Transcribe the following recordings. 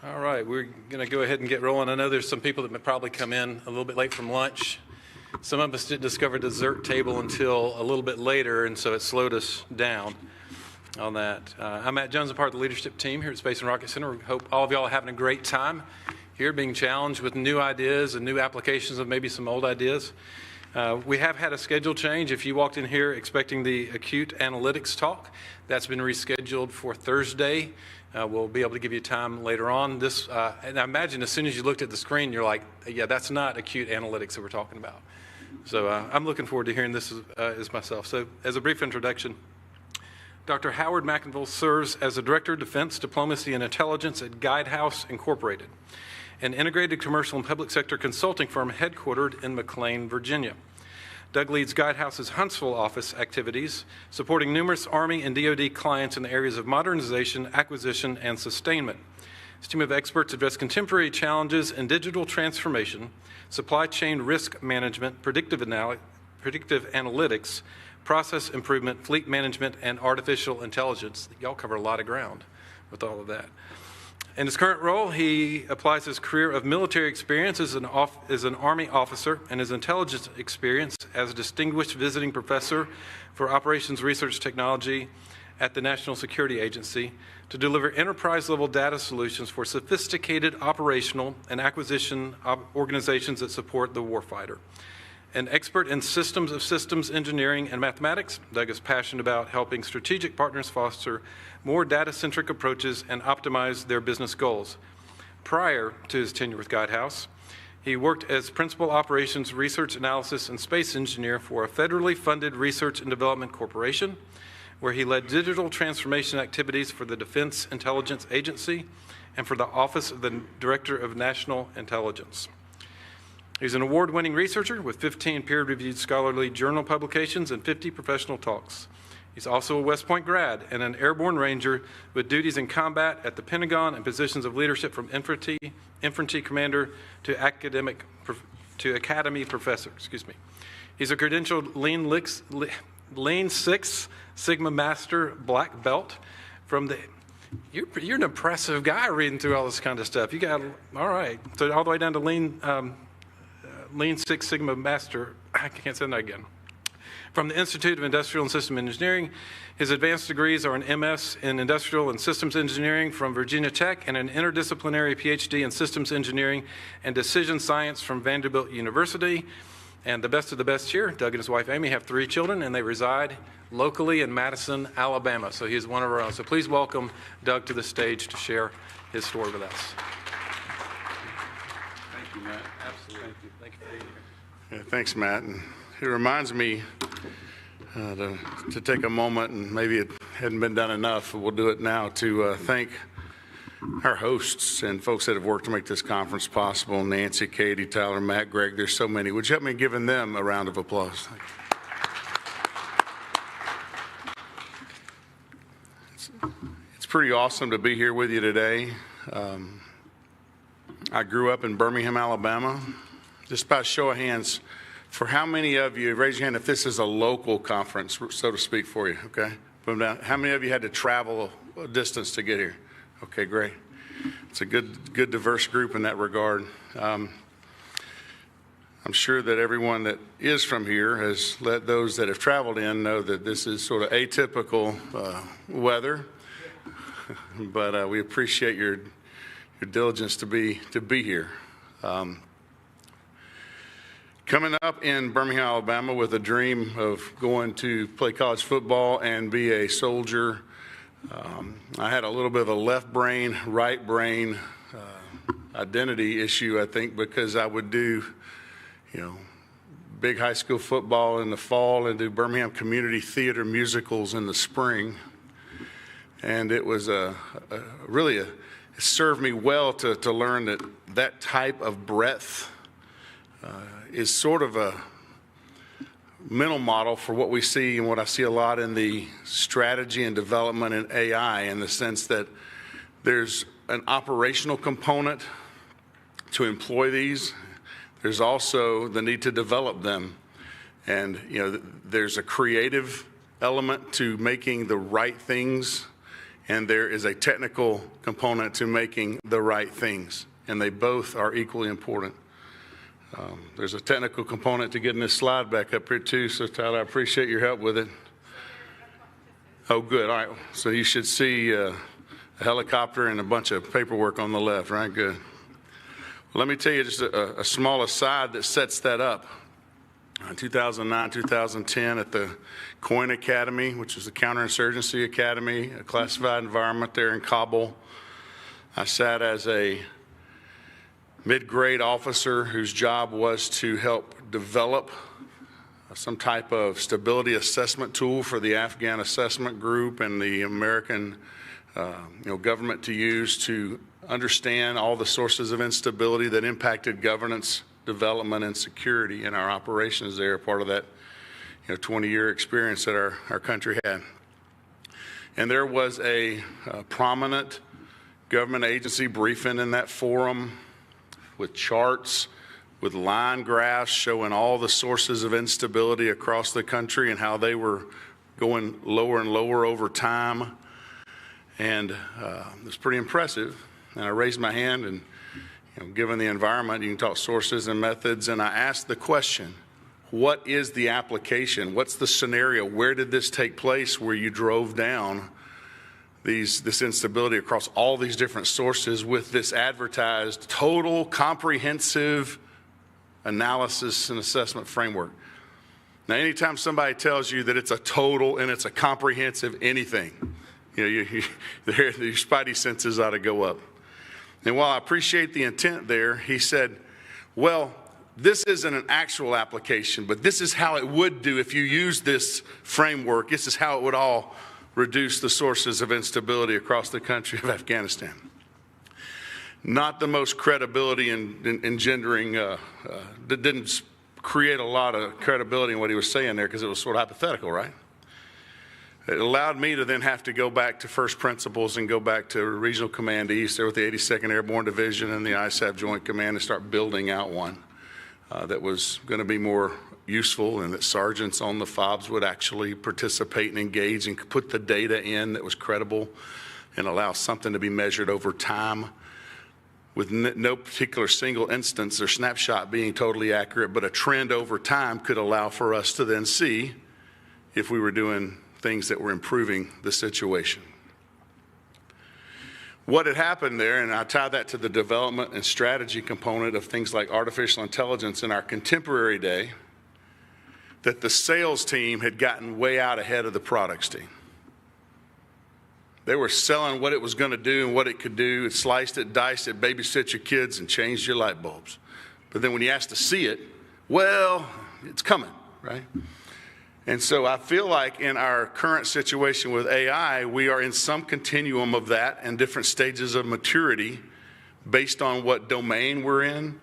All right, we're going to go ahead and get rolling. I know there's some people that may probably come in a little bit late from lunch. Some of us didn't discover the dessert table until a little bit later, and so it slowed us down on that. I'm Matt Jones. I'm part of the leadership team here at Space and Rocket Center. We hope all of y'all are having a great time here, being challenged with new ideas and new applications of maybe some old ideas. We have had a schedule change. If you walked in here expecting the acute analytics talk, that's been rescheduled for Thursday. We'll be able to give you time later on. And I imagine as soon as you looked at the screen, you're like, yeah, that's not acute analytics that we're talking about. So I'm looking forward to hearing this as myself. So as a brief introduction, Dr. Howard McInvale serves as the Director of Defense, Diplomacy, and Intelligence at Guidehouse Incorporated, an integrated commercial and public sector consulting firm headquartered in McLean, Virginia. Doug leads Guidehouse's Huntsville office activities, supporting numerous Army and DoD clients in the areas of modernization, acquisition, and sustainment. His team of experts address contemporary challenges in digital transformation, supply chain risk management, predictive analytics, process improvement, fleet management, and artificial intelligence. Y'all cover a lot of ground with all of that. In his current role, he applies his career of military experience as an Army officer and his intelligence experience as a distinguished visiting professor for operations research technology at the National Security Agency to deliver enterprise-level data solutions for sophisticated operational and acquisition organizations that support the warfighter. An expert in systems of systems engineering and mathematics, Doug is passionate about helping strategic partners foster more data-centric approaches and optimize their business goals. Prior to his tenure with Guidehouse, he worked as Principal Operations Research Analysis and Space Engineer for a federally funded research and development corporation, where he led digital transformation activities for the Defense Intelligence Agency and for the Office of the Director of National Intelligence. He's an award-winning researcher with 15 peer-reviewed scholarly journal publications and 50 professional talks. He's also a West Point grad and an airborne ranger with duties in combat at the Pentagon and positions of leadership from infantry commander to academy professor. He's a credentialed Lean Six Sigma Master Black Belt from the. You're an impressive guy reading through all this kind of stuff. You got all right. So all the way down to Lean Six Sigma Master. I can't say that again. From the Institute of Industrial and System Engineering. His advanced degrees are an MS in Industrial and Systems Engineering from Virginia Tech and an interdisciplinary PhD in Systems Engineering and Decision Science from Vanderbilt University. And the best of the best here, Doug and his wife Amy have 3 children, and they reside locally in Madison, Alabama. So he's one of our own. So please welcome Doug to the stage to share his story with us. Thank you, Matt. Absolutely. Thank you for being here. Yeah, thanks, Matt. And it reminds me to take a moment, and maybe it hadn't been done enough, but we'll do it now, to thank our hosts and folks that have worked to make this conference possible. Nancy, Katie, Tyler, Matt, Greg, there's so many. Would you help me giving them a round of applause? It's pretty awesome to be here with you today. I grew up in Birmingham, Alabama. Just by show of hands, for how many of you, raise your hand if this is a local conference, so to speak, for you, okay? How many of you had to travel a distance to get here? Okay, great. It's a good diverse group in that regard. I'm sure that everyone that is from here has let those that have traveled in know that this is sort of atypical weather, but we appreciate your diligence to be here. Coming up in Birmingham, Alabama with a dream of going to play college football and be a soldier, I had a little bit of a left brain, right brain identity issue, I think, because I would do, big high school football in the fall and do Birmingham Community Theater musicals in the spring. And it was it served me well to learn that type of breadth is sort of a mental model for what we see and what I see a lot in the strategy and development in AI, in the sense that there's an operational component to employ these. There's also the need to develop them. And, there's a creative element to making the right things and there is a technical component to making the right things, and they both are equally important. There's a technical component to getting this slide back up here too, so Tyler, I appreciate your help with it. Oh, good. All right. So you should see a helicopter and a bunch of paperwork on the left, right? Good. Well, let me tell you just a small aside that sets that up. In 2009, 2010, at the Coin Academy, which is the Counterinsurgency Academy, a classified environment there in Kabul, I sat as a mid-grade officer whose job was to help develop some type of stability assessment tool for the Afghan assessment group and the American government to use to understand all the sources of instability that impacted governance, development, and security in our operations there, part of that 20-year experience that our country had. And there was a prominent government agency briefing in that forum with charts, with line graphs showing all the sources of instability across the country and how they were going lower and lower over time. And it was pretty impressive. And I raised my hand, and given the environment, you can talk sources and methods, and I asked the question, what is the application? What's the scenario? Where did this take place where you drove down this instability across all these different sources with this advertised total comprehensive analysis and assessment framework? Now, anytime somebody tells you that it's a total and it's a comprehensive anything, your spidey senses ought to go up. And while I appreciate the intent there, he said, well, this isn't an actual application, but this is how it would do if you use this framework. This is how it would all reduce the sources of instability across the country of Afghanistan. Not the most credibility engendering, didn't create a lot of credibility in what he was saying there because it was sort of hypothetical, right? It allowed me to then have to go back to first principles and go back to Regional Command East there with the 82nd Airborne Division and the ISAF Joint Command and start building out one that was going to be more useful and that sergeants on the FOBs would actually participate and engage and put the data in that was credible and allow something to be measured over time with no particular single instance or snapshot being totally accurate, but a trend over time could allow for us to then see if we were doing things that were improving the situation. What had happened there, and I tie that to the development and strategy component of things like artificial intelligence in our contemporary day, that the sales team had gotten way out ahead of the products team. They were selling what it was going to do and what it could do. It sliced it, diced it, babysit your kids, and changed your light bulbs. But then when you asked to see it, well, it's coming, right? And so I feel like in our current situation with AI, we are in some continuum of that and different stages of maturity based on what domain we're in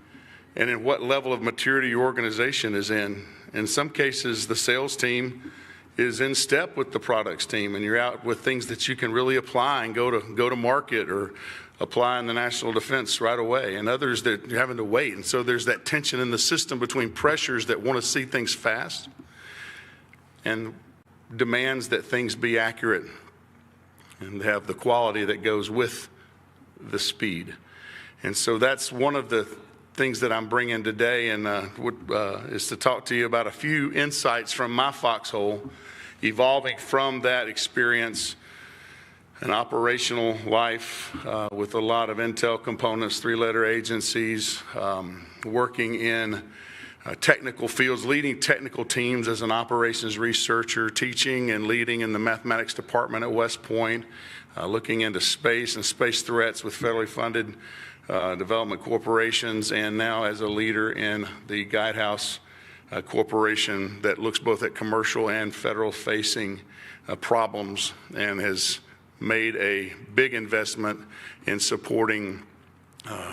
and in what level of maturity your organization is in. In some cases, the sales team is in step with the products team, and you're out with things that you can really apply and go to market or apply in the national defense right away, and others that you're having to wait. And so there's that tension in the system between pressures that want to see things fast and demands that things be accurate and have the quality that goes with the speed. And so that's one of the things that I'm bringing today, and is to talk to you about a few insights from my foxhole, evolving from that experience, an operational life with a lot of intel components, three-letter agencies, working in technical fields, leading technical teams as an operations researcher, teaching and leading in the mathematics department at West Point, looking into space and space threats with federally funded development corporations, and now as a leader in the Guidehouse Corporation that looks both at commercial and federal facing problems and has made a big investment in supporting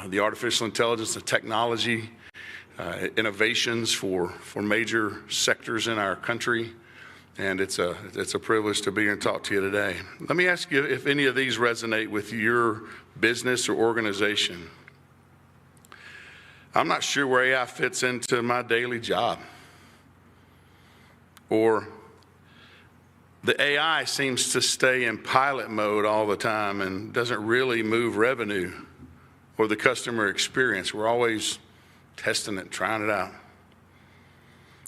the artificial intelligence and technology innovations for major sectors in our country. And it's a privilege to be here and talk to you today. Let me ask you if any of these resonate with your business or organization. I'm not sure where AI fits into my daily job or the AI seems to stay in pilot mode all the time and doesn't really move revenue or the customer experience. We're always testing it, trying it out.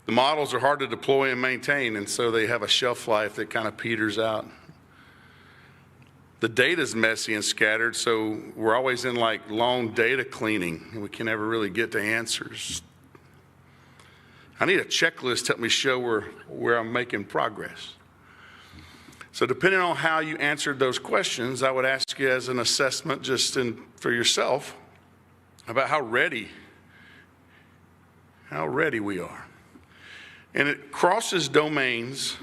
The models are hard to deploy and maintain, and so they have a shelf life that kind of peters out. The data's messy and scattered, so we're always in like long data cleaning, and we can never really get to answers. I need a checklist to help me show where I'm making progress. So depending on how you answered those questions, I would ask you as an assessment just for yourself about how ready we are. And it crosses domains,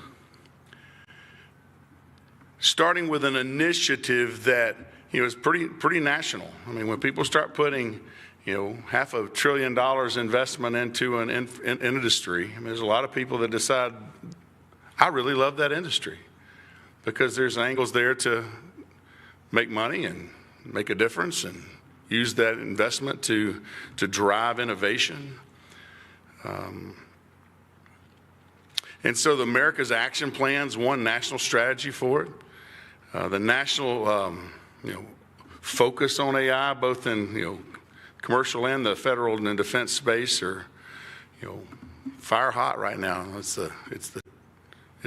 starting with an initiative that is pretty national. I mean, when people start putting $500 billion investment into an industry, I mean, there's a lot of people that decide, I really love that industry, because there's angles there to make money and make a difference and use that investment to drive innovation. And so the America's Action Plan's one national strategy for it. The national focus on AI, both in commercial and the federal and defense space, are fire hot right now. It's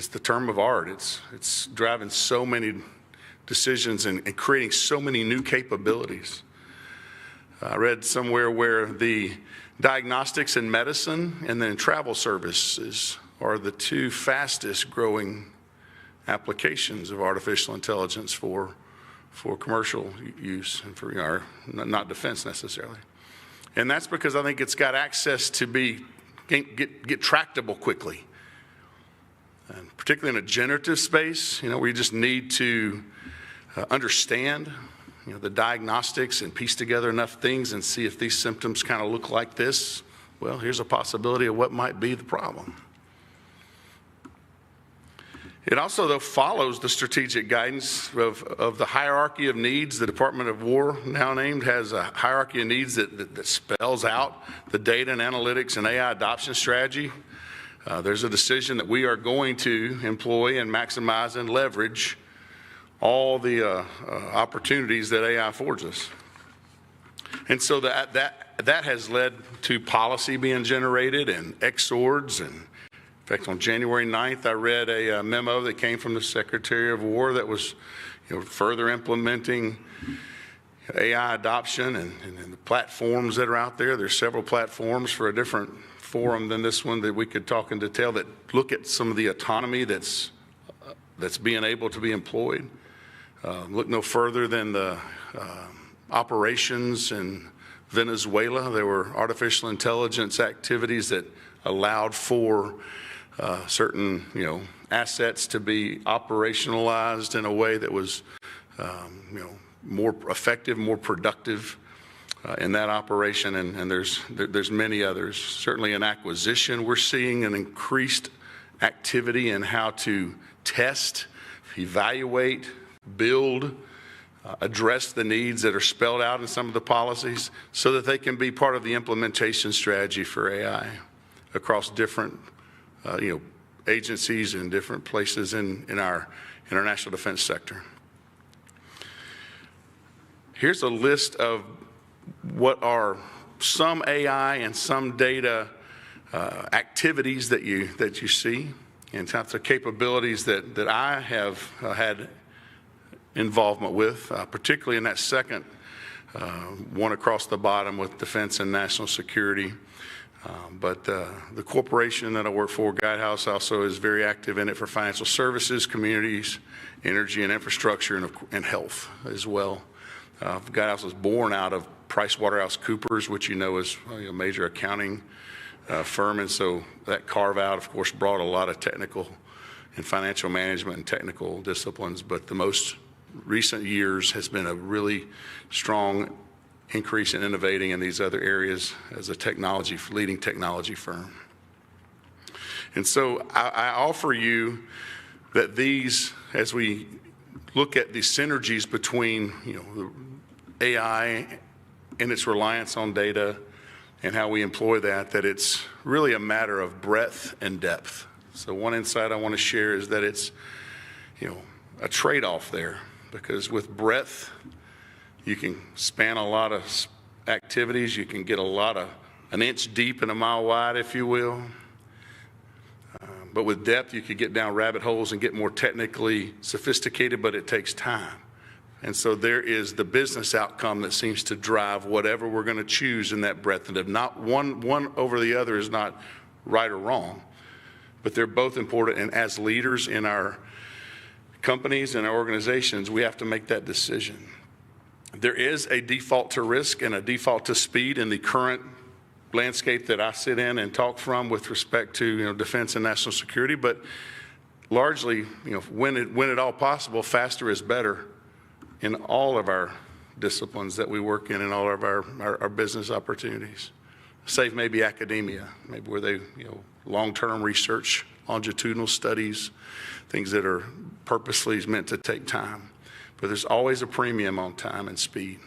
the term of art. It's driving so many decisions and creating so many new capabilities. I read somewhere where the diagnostics in medicine and then travel services are the two fastest growing applications of artificial intelligence for commercial use and for not defense necessarily. And that's because I think it's got access to get tractable quickly. And particularly in a generative space, where you just need to understand the diagnostics and piece together enough things and see if these symptoms kind of look like this. Well, here's a possibility of what might be the problem. It also, though, follows the strategic guidance of the hierarchy of needs. The Department of War, now named, has a hierarchy of needs that spells out the data and analytics and AI adoption strategy. There's a decision that we are going to employ and maximize and leverage all the opportunities that AI affords us. And so that has led to policy being generated and XORDs. And in fact, on January 9th, I read a memo that came from the Secretary of War that was further implementing AI adoption and the platforms that are out there. There's several platforms for a different forum than this one that we could talk in detail that look at some of the autonomy that's being able to be employed. Look no further than the operations in Venezuela. There were artificial intelligence activities that allowed for certain assets to be operationalized in a way that was more effective, more productive in that operation, and there's many others. Certainly in acquisition, we're seeing an increased activity in how to test, evaluate, build, address the needs that are spelled out in some of the policies so that they can be part of the implementation strategy for AI across different agencies and different places in our international defense sector. Here's a list of what are some AI and some data activities that you see, and types of capabilities that I have had involvement with, particularly in that second one across the bottom with defense and national security. But the corporation that I work for, Guidehouse, also is very active in it for financial services, communities, energy and infrastructure, and health as well. Guidehouse was born out of PricewaterhouseCoopers, which is a major accounting firm, and so that carve out, of course, brought a lot of technical and financial management and technical disciplines, but the most recent years has been a really strong increase in innovating in these other areas as a leading technology firm. And so I offer you that these, as we look at the synergies between the AI and its reliance on data and how we employ that it's really a matter of breadth and depth. So one insight I want to share is that it's a trade-off there, because with breadth, you can span a lot of activities. You can get an inch deep and a mile wide, if you will. But with depth, you could get down rabbit holes and get more technically sophisticated, but it takes time. And so there is the business outcome that seems to drive whatever we're going to choose in that breadth. And if not one over the other is not right or wrong, but they're both important. And as leaders in our companies and our organizations, we have to make that decision. There is a default to risk and a default to speed in the current landscape that I sit in and talk from with respect to defense and national security. But largely, when at all possible, faster is better in all of our disciplines that we work in and all of our business opportunities. Save maybe academia, maybe where they, long-term research, longitudinal studies, things that are purposely meant to take time. But there's always a premium on time and speed.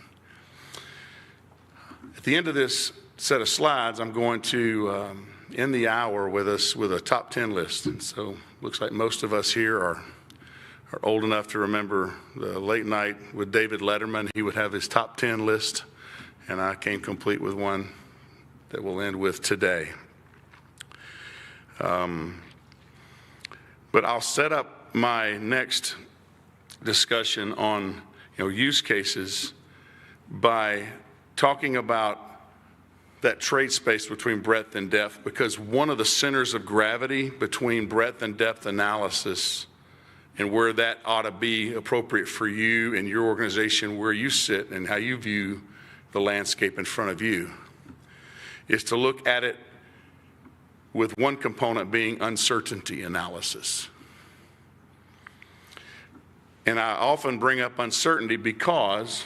At the end of this set of slides, I'm going to end the hour with a top 10 list. And so looks like most of us here are old enough to remember the late night with David Letterman. He would have his top 10 list, and I came complete with one that we'll end with today. But I'll set up my next discussion on use cases by talking about that trade space between breadth and depth, because one of the centers of gravity between breadth and depth analysis and where that ought to be appropriate for you and your organization, where you sit and how you view the landscape in front of you, is to look at it with one component being uncertainty analysis. And I often bring up uncertainty because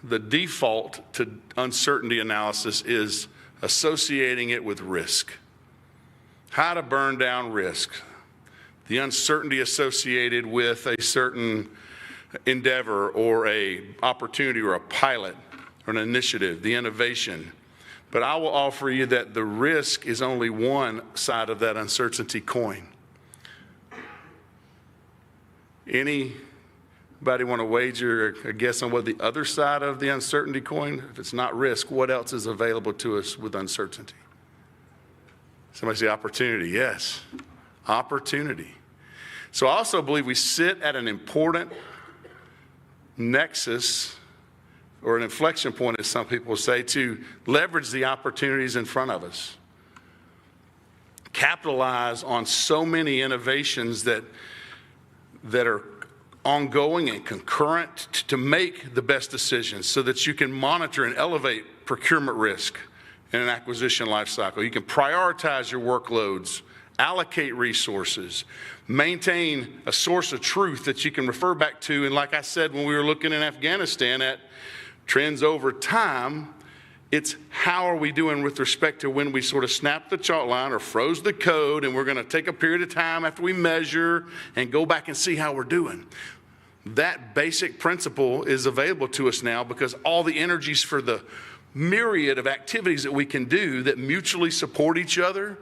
the default to uncertainty analysis is associating it with risk. How to burn down risk. The uncertainty associated with a certain endeavor or a opportunity or a pilot or an initiative, the innovation. But I will offer you that the risk is only one side of that uncertainty coin. Anybody want to wager a guess on what the other side of the uncertainty coin? If it's not risk, what else is available to us with uncertainty? Somebody say opportunity. Yes, opportunity. So I also believe we sit at an important nexus or an inflection point, as some people say, to leverage the opportunities in front of us. Capitalize on so many innovations that are ongoing and concurrent to make the best decisions so that you can monitor and elevate procurement risk in an acquisition life cycle. You can prioritize your workloads, allocate resources, maintain a source of truth that you can refer back to. And like I said, when we were looking in Afghanistan at trends over time, it's how are we doing with respect to when we sort of snapped the chalk line or froze the code, and we're going to take a period of time after we measure and go back and see how we're doing. That basic principle is available to us now because all the energies for the myriad of activities that we can do that mutually support each other.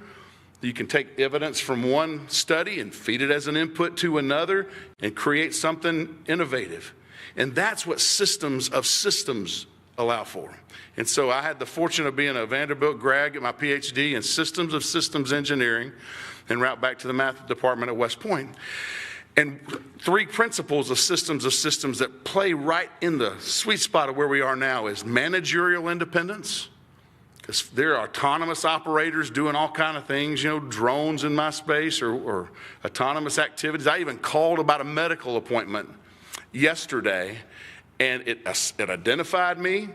You can take evidence from one study and feed it as an input to another and create something innovative. And that's what systems of systems allow for. And so I had the fortune of being a Vanderbilt grad, get my PhD in systems of systems engineering, and route back to the math department at West Point. And three principles of systems that play right in the sweet spot of where we are now is managerial independence, because there are autonomous operators doing all kind of things, drones in my space or autonomous activities. I even called about a medical appointment yesterday, and it identified me,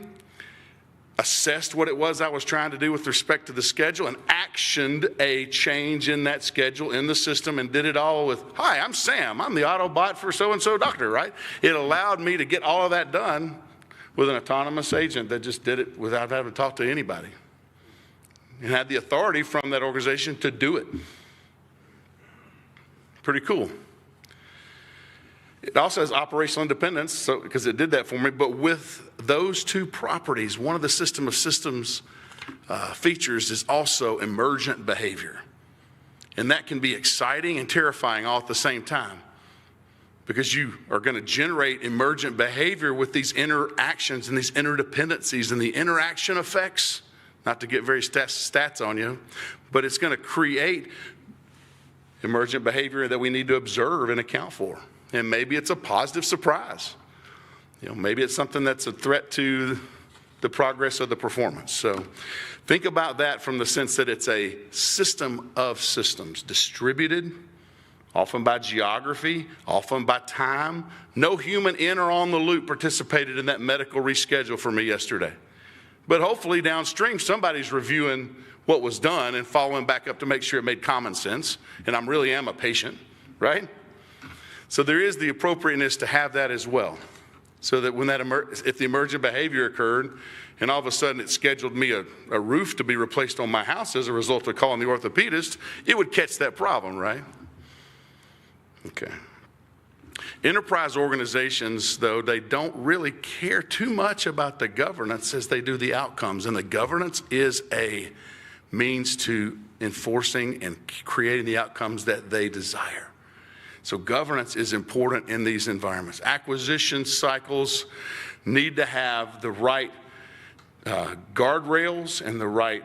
assessed what it was I was trying to do with respect to the schedule, and actioned a change in that schedule in the system, and did it all with, "Hi, I'm Sam. I'm the Autobot for so-and-so doctor," right? It allowed me to get all of that done with an autonomous agent that just did it without having to talk to anybody and had the authority from that organization to do it. Pretty cool. It also has operational independence, because it did that for me. But with those two properties, one of the system of systems features is also emergent behavior. And that can be exciting and terrifying all at the same time. because you are going to generate emergent behavior with these interactions and these interdependencies and the interaction effects, not to get very stats on you, but it's going to create emergent behavior that we need to observe and account for. And maybe it's a positive surprise. Maybe it's something that's a threat to the progress of the performance. So think about that from the sense that it's a system of systems, distributed, often by geography, often by time. No human in or on the loop participated in that medical reschedule for me yesterday. But hopefully downstream, somebody's reviewing what was done and following back up to make sure it made common sense. And I really am a patient, right? So there is the appropriateness to have that as well. So that when if the emergent behavior occurred and all of a sudden it scheduled me a roof to be replaced on my house as a result of calling the orthopedist, it would catch that problem, right? Okay. Enterprise organizations, though, they don't really care too much about the governance as they do the outcomes. And the governance is a means to enforcing and creating the outcomes that they desire. So governance is important in these environments. Acquisition cycles need to have the right guardrails and the right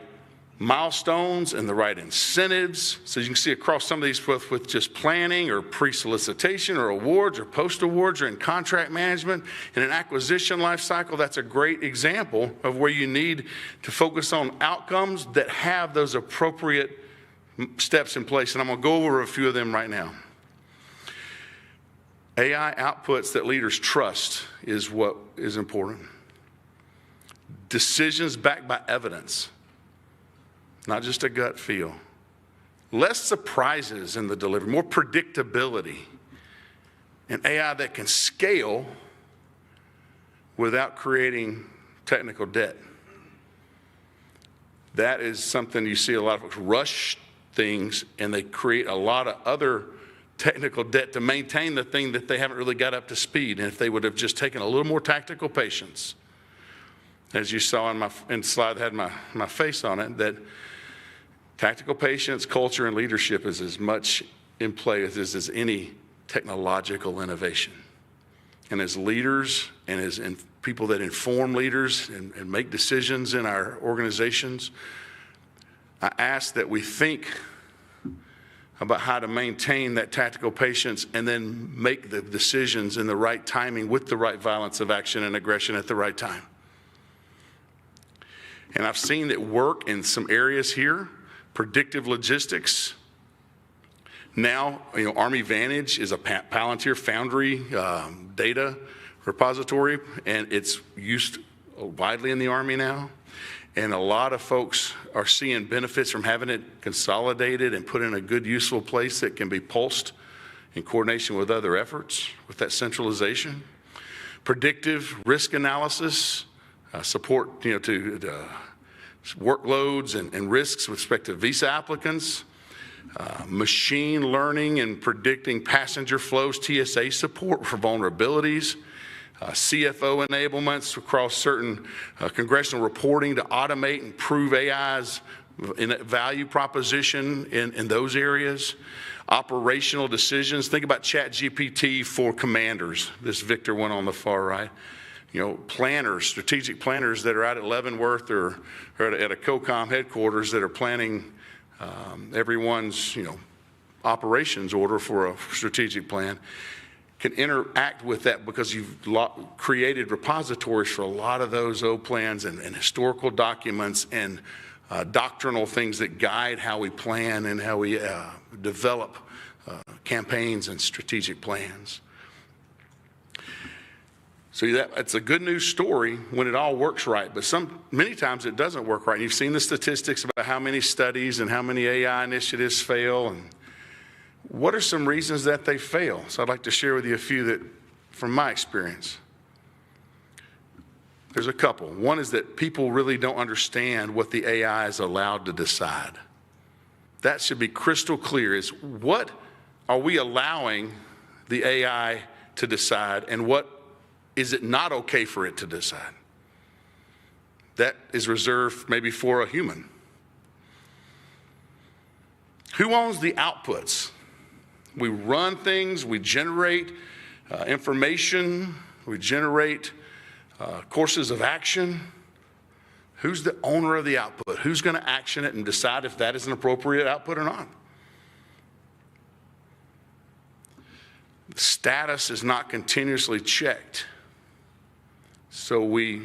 milestones and the right incentives. So you can see across some of these with just planning or pre-solicitation or awards or post-awards or in contract management. In an acquisition life cycle, that's a great example of where you need to focus on outcomes that have those appropriate steps in place. And I'm going to go over a few of them right now. AI outputs that leaders trust is what is important. Decisions backed by evidence, not just a gut feel. Less surprises in the delivery, more predictability. And AI that can scale without creating technical debt. That is something you see a lot of folks rush things and they create a lot of other technical debt to maintain the thing that they haven't really got up to speed. And if they would have just taken a little more tactical patience, as you saw in the slide that had my face on it, that tactical patience, culture, and leadership is as much in play as any technological innovation. And as leaders and as people that inform leaders and make decisions in our organizations, I ask that we think about how to maintain that tactical patience and then make the decisions in the right timing with the right violence of action and aggression at the right time. And I've seen it work in some areas here. Predictive logistics. Now, Army Vantage is a Palantir Foundry data repository, and it's used widely in the Army now. And a lot of folks are seeing benefits from having it consolidated and put in a good, useful place that can be pulsed in coordination with other efforts with that centralization. Predictive risk analysis, support, to workloads and risks with respect to visa applicants. Machine learning and predicting passenger flows, TSA support for vulnerabilities. CFO enablements across certain congressional reporting to automate and improve AI's value proposition in those areas. Operational decisions. Think about ChatGPT for commanders. This Victor one on the far right. Planners, strategic planners that are out at Leavenworth or at a COCOM headquarters that are planning everyone's operations order for a strategic plan. Can interact with that because you've created repositories for a lot of those old plans and historical documents and doctrinal things that guide how we plan and how we develop campaigns and strategic plans. So it's a good news story when it all works right, but many times it doesn't work right. And you've seen the statistics about how many studies and how many AI initiatives fail, and what are some reasons that they fail? So I'd like to share with you a few that, from my experience. There's a couple. One is that people really don't understand what the AI is allowed to decide. That should be crystal clear, is what are we allowing the AI to decide and what is it not okay for it to decide? That is reserved maybe for a human. Who owns the outputs? We run things, we generate information. We generate courses of action. Who's the owner of the output? Who's going to action it and decide if that is an appropriate output or not? The status is not continuously checked. So we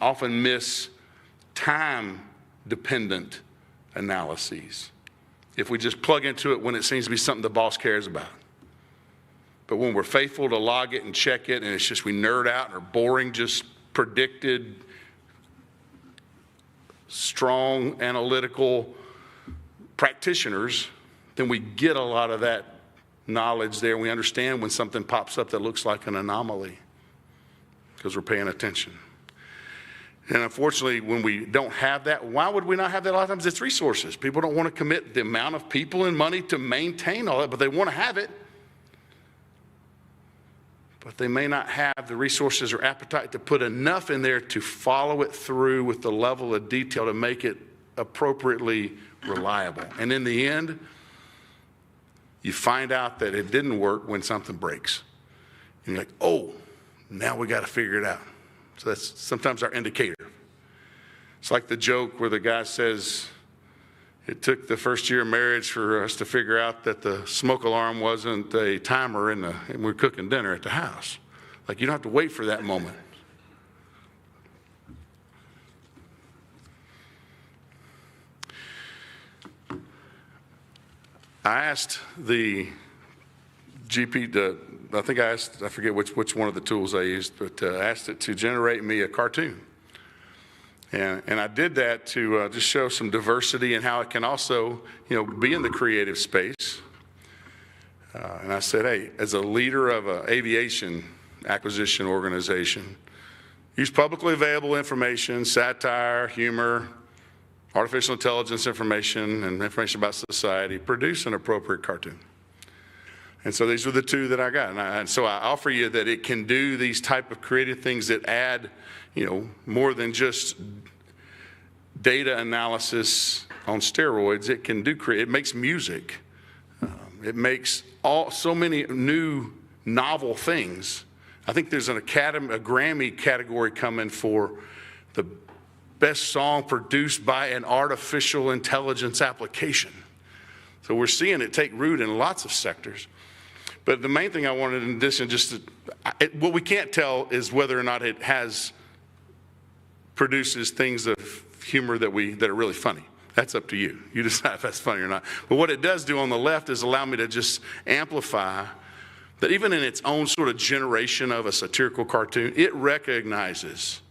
often miss time-dependent analyses if we just plug into it when it seems to be something the boss cares about. But when we're faithful to log it and check it, and it's just we nerd out and are boring, just predicted, strong analytical practitioners, then we get a lot of that knowledge there. We understand when something pops up that looks like an anomaly because we're paying attention. And unfortunately, when we don't have that, why would we not have that? A lot of times it's resources. People don't want to commit the amount of people and money to maintain all that, but they want to have it. But they may not have the resources or appetite to put enough in there to follow it through with the level of detail to make it appropriately reliable. And in the end, you find out that it didn't work when something breaks. And you're like, oh, now we got to figure it out. So that's sometimes our indicator. It's like the joke where the guy says, it took the first year of marriage for us to figure out that the smoke alarm wasn't a timer and we're cooking dinner at the house. Like, you don't have to wait for that moment. I asked the GP, I forget which one of the tools I used, but asked it to generate me a cartoon. And I did that to just show some diversity and how it can also, be in the creative space. And I said, hey, as a leader of an aviation acquisition organization, use publicly available information, satire, humor, artificial intelligence information, and information about society, produce an appropriate cartoon. And so these were the two that I got. And so I offer you that it can do these type of creative things that add, more than just data analysis on steroids. It can do it makes music. It makes so many new novel things. I think there's a Grammy category coming for the best song produced by an artificial intelligence application. So we're seeing it take root in lots of sectors. But the main thing I wanted, in addition, what we can't tell is whether or not it produces things of humor that are really funny. That's up to you. You decide if that's funny or not. But what it does do on the left is allow me to just amplify that even in its own sort of generation of a satirical cartoon, it recognizes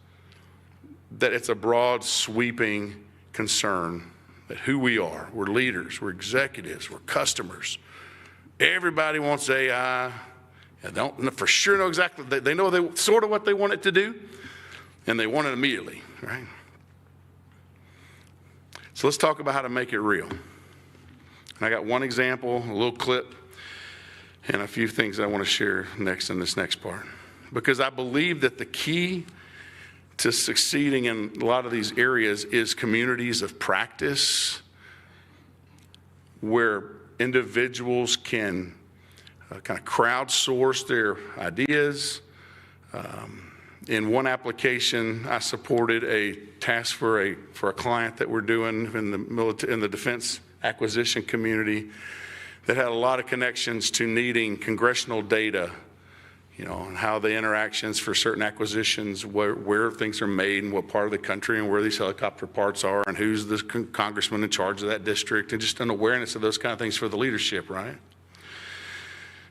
that it's a broad, sweeping concern that who we are. We're leaders, we're executives, we're customers. Everybody wants AI. They don't for sure know exactly. They know sort of what they want it to do, and they want it immediately, right? So let's talk about how to make it real. And I got one example, a little clip, and a few things I want to share next in this next part. Because I believe that the key to succeeding in a lot of these areas is communities of practice where individuals can kind of crowdsource their ideas. In one application, I supported a task for a client that we're doing in the defense acquisition community that had a lot of connections to needing congressional data, and how the interactions for certain acquisitions, where things are made and what part of the country and where these helicopter parts are and who's the congressman in charge of that district, and just an awareness of those kind of things for the leadership, right?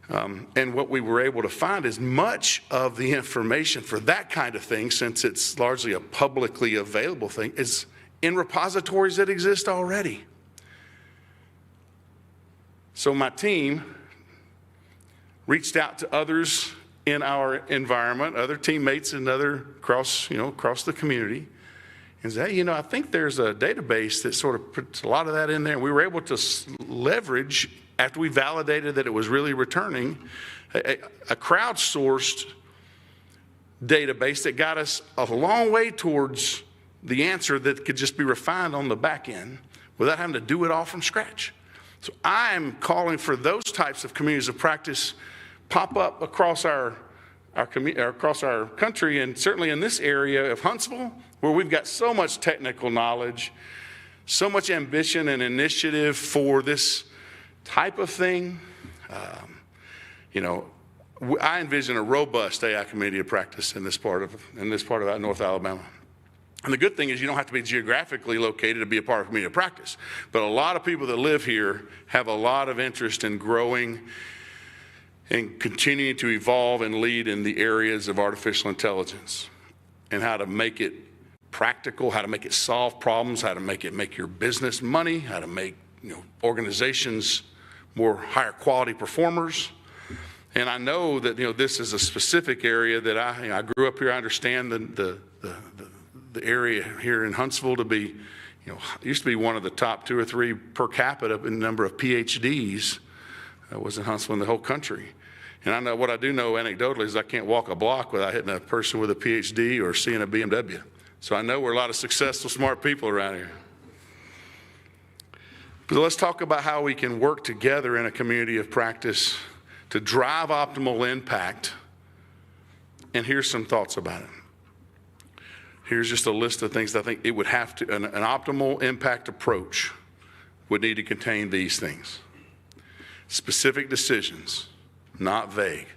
And what we were able to find is much of the information for that kind of thing, since it's largely a publicly available thing, is in repositories that exist already. So my team reached out to others in our environment, other teammates and across the community, and said, hey, I think there's a database that sort of puts a lot of that in there. And we were able to leverage, after we validated that it was really returning, a crowdsourced database that got us a long way towards the answer that could just be refined on the back end without having to do it all from scratch. So I'm calling for those types of communities of practice pop up across our country, and certainly in this area of Huntsville, where we've got so much technical knowledge, so much ambition and initiative for this type of thing. I envision a robust AI community of practice in this part of North Alabama. And the good thing is you don't have to be geographically located to be a part of community of practice. But a lot of people that live here have a lot of interest in growing and continuing to evolve and lead in the areas of artificial intelligence and how to make it practical, how to make it solve problems, how to make it make your business money, how to make organizations more higher quality performers. And I know that this is a specific area that I grew up here. I understand the area here in Huntsville to be, used to be one of the top 2 or 3 per capita in number of PhDs. Was in Huntsville in the whole country. And I know what I do know anecdotally is I can't walk a block without hitting a person with a PhD or seeing a BMW. So I know we're a lot of successful, smart people around here. But let's talk about how we can work together in a community of practice to drive optimal impact. And here's some thoughts about it. Here's just a list of things that I think it would have to, an optimal impact approach would need to contain these things. Specific decisions, not vague.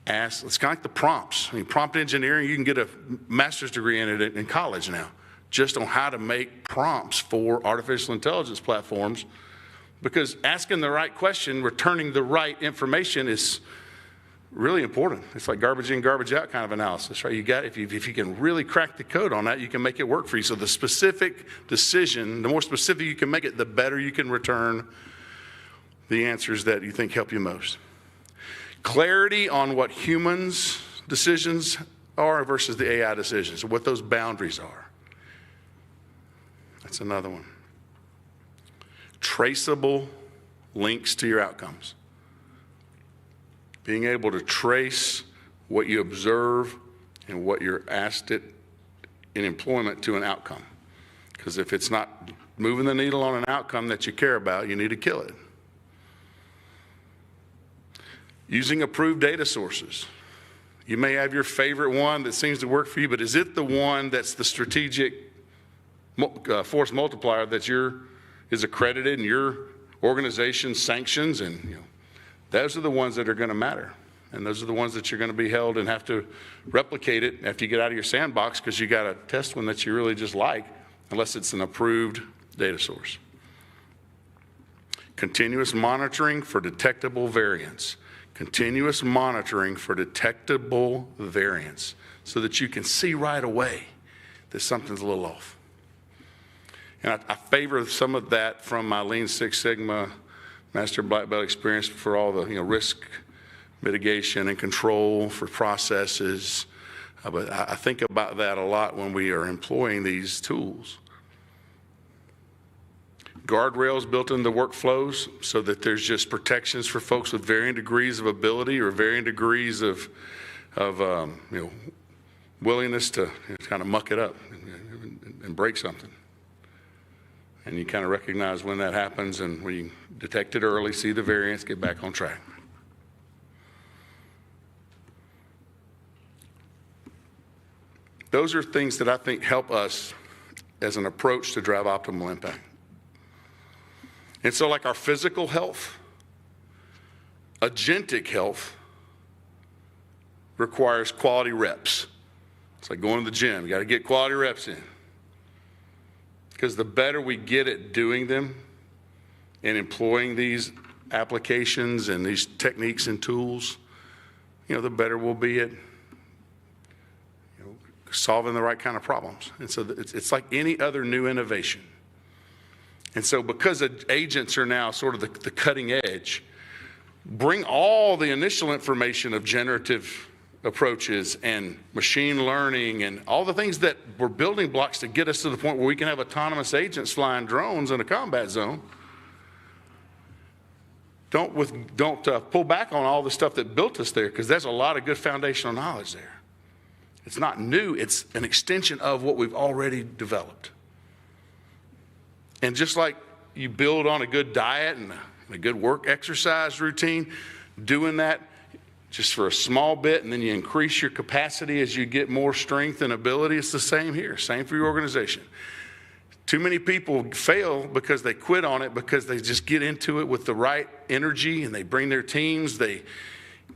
It's kind of like the prompts. Prompt engineering, you can get a master's degree in it in college now, just on how to make prompts for artificial intelligence platforms, because asking the right question, returning the right information is really important. It's like garbage in, garbage out kind of analysis, right? If you can really crack the code on that, you can make it work for you. So the specific decision, the more specific you can make it, the better you can return the answers that you think help you most. Clarity on what humans' decisions are versus the AI decisions, what those boundaries are. That's another one. Traceable links to your outcomes. Being able to trace what you observe and what you're asked it in employment to an outcome. Because if it's not moving the needle on an outcome that you care about, you need to kill it. Using approved data sources. You may have your favorite one that seems to work for you, but is it the one that's the strategic force multiplier that is accredited and your organization sanctions? And those are the ones that are going to matter. And those are the ones that you're going to be held and have to replicate it after you get out of your sandbox, because you got to test one that you really just like, unless it's an approved data source. Continuous monitoring for detectable variance. Continuous monitoring for detectable variance so that you can see right away that something's a little off. And I favor some of that from my Lean Six Sigma Master Black Belt experience for all the risk mitigation and control for processes. But I think about that a lot when we are employing these tools. Guardrails built into workflows so that there's just protections for folks with varying degrees of ability or varying degrees of willingness to kind of muck it up and break something. And you kind of recognize when that happens, and when you detect it early, see the variance, get back on track. Those are things that I think help us as an approach to drive optimal impact. And so like our physical health, agentic health requires quality reps. It's like going to the gym. You got to get quality reps in. Because the better we get at doing them and employing these applications and these techniques and tools, the better we'll be at solving the right kind of problems. And so it's like any other new innovation. And so because agents are now sort of the cutting edge, bring all the initial information of generative approaches and machine learning and all the things that were building blocks to get us to the point where we can have autonomous agents flying drones in a combat zone. Don't pull back on all the stuff that built us there, because there's a lot of good foundational knowledge there. It's not new, it's an extension of what we've already developed. And just like you build on a good diet and a good work exercise routine, doing that just for a small bit, and then you increase your capacity as you get more strength and ability. It's the same here, same for your organization. Too many people fail because they quit on it, because they just get into it with the right energy and they bring their teams. They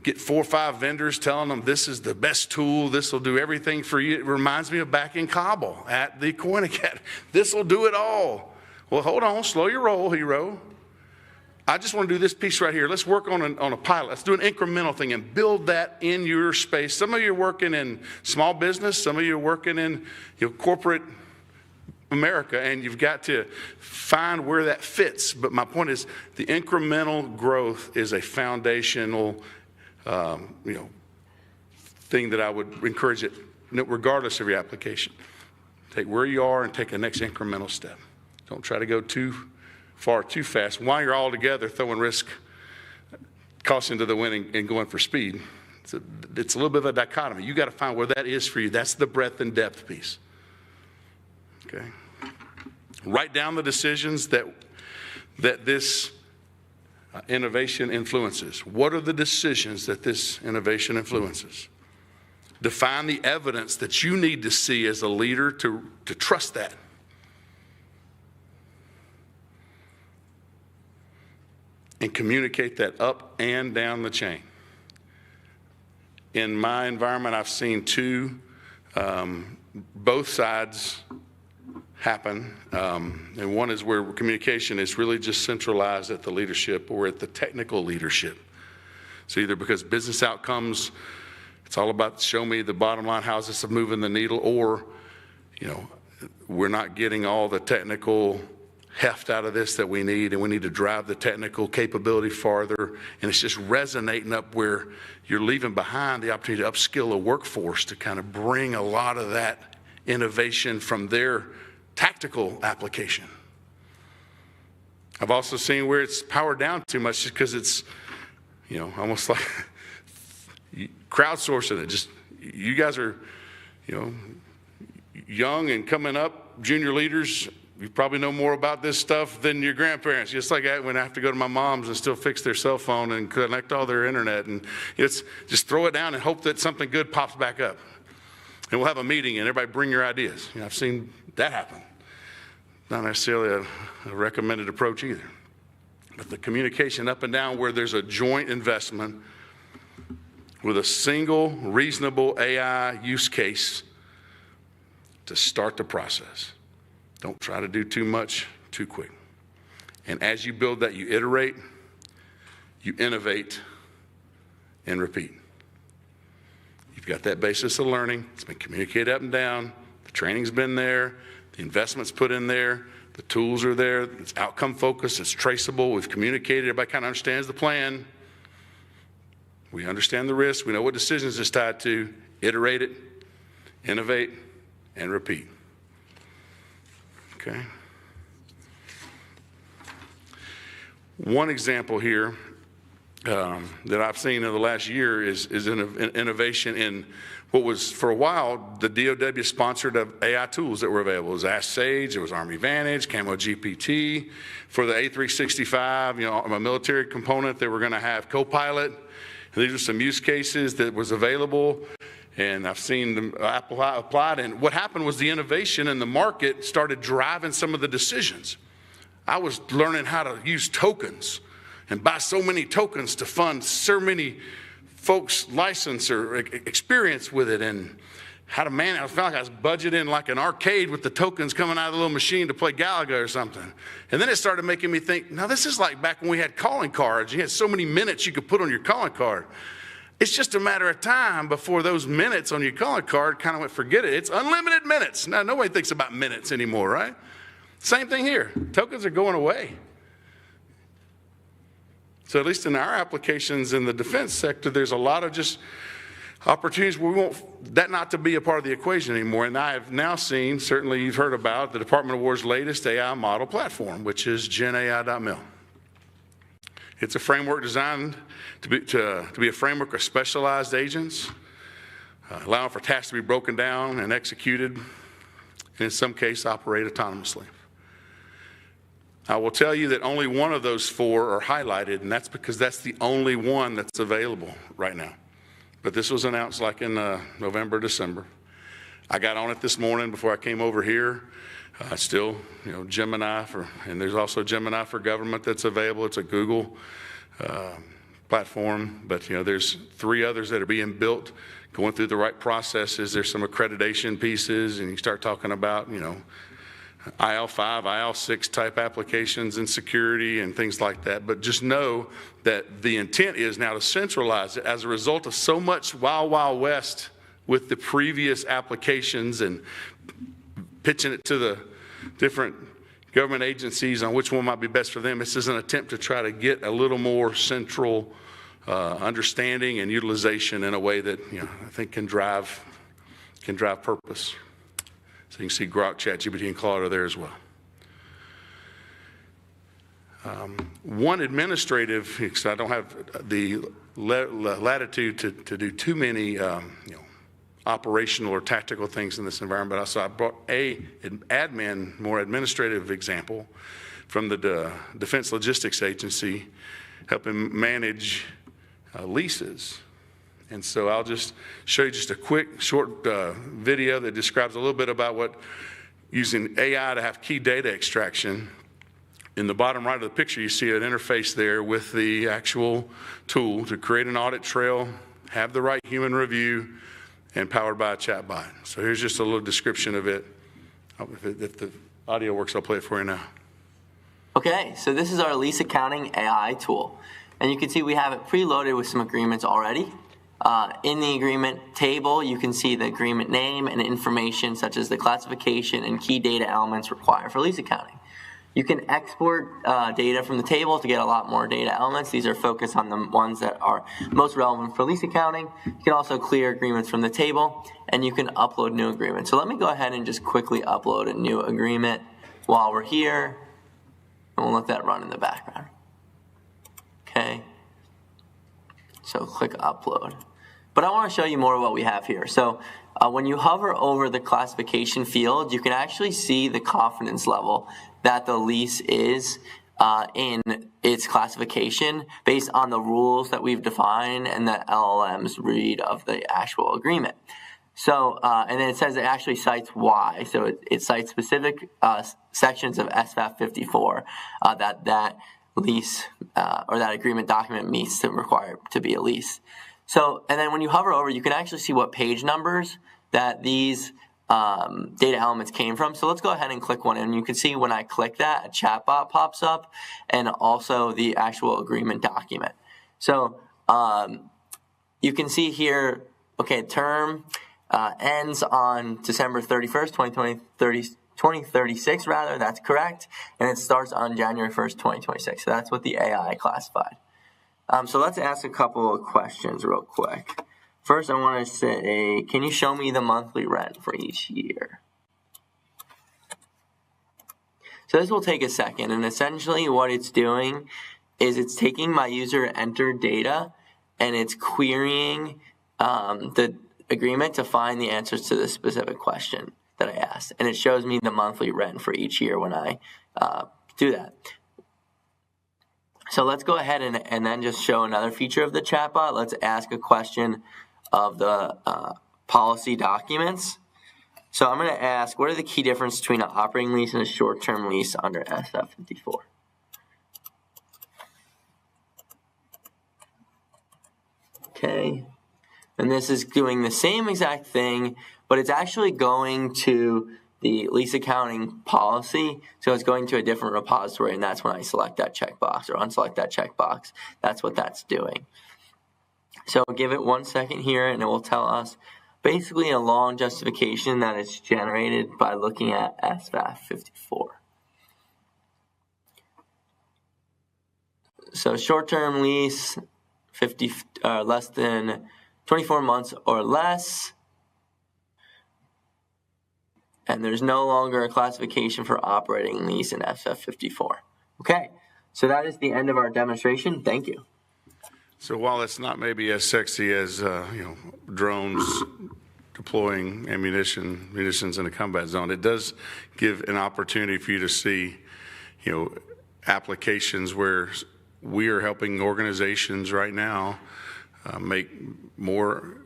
get 4 or 5 vendors telling them this is the best tool, this will do everything for you. It reminds me of back in Kabul at the Coin Academy. This will do it all. Well, hold on, slow your roll, hero. I just want to do this piece right here. Let's work on a pilot. Let's do an incremental thing and build that in your space. Some of you are working in small business. Some of you are working in corporate America, and you've got to find where that fits. But my point is, the incremental growth is a foundational thing that I would encourage it, regardless of your application. Take where you are and take the next incremental step. Don't try to go too far too fast. While you're all together throwing risk, caution to the wind and going for speed, it's a little bit of a dichotomy. You got to find where that is for you. That's the breadth and depth piece. Okay. Write down the decisions that this innovation influences. What are the decisions that this innovation influences? Define the evidence that you need to see as a leader to trust that. And communicate that up and down the chain. In my environment, I've seen both sides happen. And one is where communication is really just centralized at the leadership or at the technical leadership. So either because business outcomes, it's all about show me the bottom line, how's this moving the needle, or, we're not getting all the technical heft out of this that we need, and we need to drive the technical capability farther. And it's just resonating up where you're leaving behind the opportunity to upskill a workforce to kind of bring a lot of that innovation from their tactical application. I've also seen where it's powered down too much just because it's, almost like crowdsourcing it. Just, you guys are, young and coming up, junior leaders. You probably know more about this stuff than your grandparents. Just like when I have to go to my mom's and still fix their cell phone and connect all their internet. And it's just throw it down and hope that something good pops back up. And we'll have a meeting and everybody bring your ideas. I've seen that happen. Not necessarily a recommended approach either. But the communication up and down where there's a joint investment with a single reasonable AI use case to start the process. Don't try to do too much too quick. And as you build that, you iterate, you innovate, and repeat. You've got that basis of learning. It's been communicated up and down. The training's been there. The investment's put in there. The tools are there. It's outcome focused. It's traceable. We've communicated. Everybody kind of understands the plan. We understand the risk. We know what decisions it's tied to. Iterate it, innovate, and repeat. Okay. One example here that I've seen in the last year is an innovation in what was, for a while, the DOW sponsored of AI tools that were available. It was Ask Sage, it was Army Vantage, Camo GPT. For the A365, a military component, they were going to have Copilot. And these are some use cases that was available. And I've seen them applied. And what happened was the innovation in the market started driving some of the decisions. I was learning how to use tokens and buy so many tokens to fund so many folks' license or experience with it, and how to manage. I felt like I was budgeting like an arcade with the tokens coming out of the little machine to play Galaga or something. And then it started making me think, now this is like back when we had calling cards. You had so many minutes you could put on your calling card. It's just a matter of time before those minutes on your calling card kind of went, forget it. It's unlimited minutes. Now, nobody thinks about minutes anymore, right? Same thing here. Tokens are going away. So at least in our applications in the defense sector, there's a lot of just opportunities where we want that not to be a part of the equation anymore. And I have now seen, certainly you've heard about, the Department of War's latest AI model platform, which is GenAI.mil. It's a framework designed to be a framework of specialized agents, allowing for tasks to be broken down and executed, and in some cases operate autonomously. I will tell you that only one of those 4 are highlighted, and that's because that's the only one that's available right now. But this was announced like in November, December. I got on it this morning before I came over here. Still, Gemini and there's also Gemini for Government that's available. It's a Google platform, but there's 3 others that are being built, going through the right processes. There's some accreditation pieces, and you start talking about, IL5, IL6 type applications and security and things like that. But just know that the intent is now to centralize it as a result of so much wild, wild west with the previous applications and pitching it to the different government agencies on which one might be best for them. This is an attempt to try to get a little more central understanding and utilization in a way that I think can drive purpose. So you can see Grok, ChatGPT, and Claude are there as well. One administrative, because I don't have the latitude to do too many operational or tactical things in this environment, but I brought an more administrative example from the Defense Logistics Agency, helping manage leases. And so I'll just show you just a quick, short video that describes a little bit about what using AI to have key data extraction. In the bottom right of the picture, you see an interface there with the actual tool to create an audit trail, have the right human review, and powered by a chatbot. So here's just a little description of it. If the audio works, I'll play it for you now. Okay, so this is our lease accounting AI tool. And you can see we have it preloaded with some agreements already. In the agreement table, you can see the agreement name and information such as the classification and key data elements required for lease accounting. You can export data from the table to get a lot more data elements. These are focused on the ones that are most relevant for lease accounting. You can also clear agreements from the table, and you can upload new agreements. So let me go ahead and just quickly upload a new agreement while we're here, and we'll let that run in the background. Okay, so click upload. But I want to show you more of what we have here. So when you hover over the classification field, you can actually see the confidence level that the lease is in its classification based on the rules that we've defined and the LLM's read of the actual agreement. So, and then it says it actually cites why. So it cites specific sections of SFAF 54 that lease or that agreement document meets to require to be a lease. So, and then when you hover over, you can actually see what page numbers that these data elements came from. So let's go ahead and click one, and you can see when I click that, a chatbot pops up and also the actual agreement document. So you can see here, okay, term ends on December 31st, 2036 rather, that's correct, and it starts on January 1st, 2026. So that's what the AI classified. So let's ask a couple of questions real quick. First, I want to say, can you show me the monthly rent for each year? So this will take a second, and essentially what it's doing is it's taking my user entered data and it's querying the agreement to find the answers to the specific question that I asked. And it shows me the monthly rent for each year when I do that. So let's go ahead and then just show another feature of the chatbot. Let's ask a question of the policy documents. So I'm going to ask, what are the key differences between an operating lease and a short-term lease under SF 54? Okay. And this is doing the same exact thing, but it's actually going to the lease accounting policy. So it's going to a different repository, and that's when I select that checkbox or unselect that checkbox. That's what that's doing. So give it 1 second here, and it will tell us basically a long justification that is generated by looking at SFAF 54. So short-term lease, less than 24 months or less. And there's no longer a classification for operating lease in SF 54. Okay, so that is the end of our demonstration. Thank you. So while it's not maybe as sexy as drones deploying munitions in a combat zone, it does give an opportunity for you to see, applications where we are helping organizations right now make more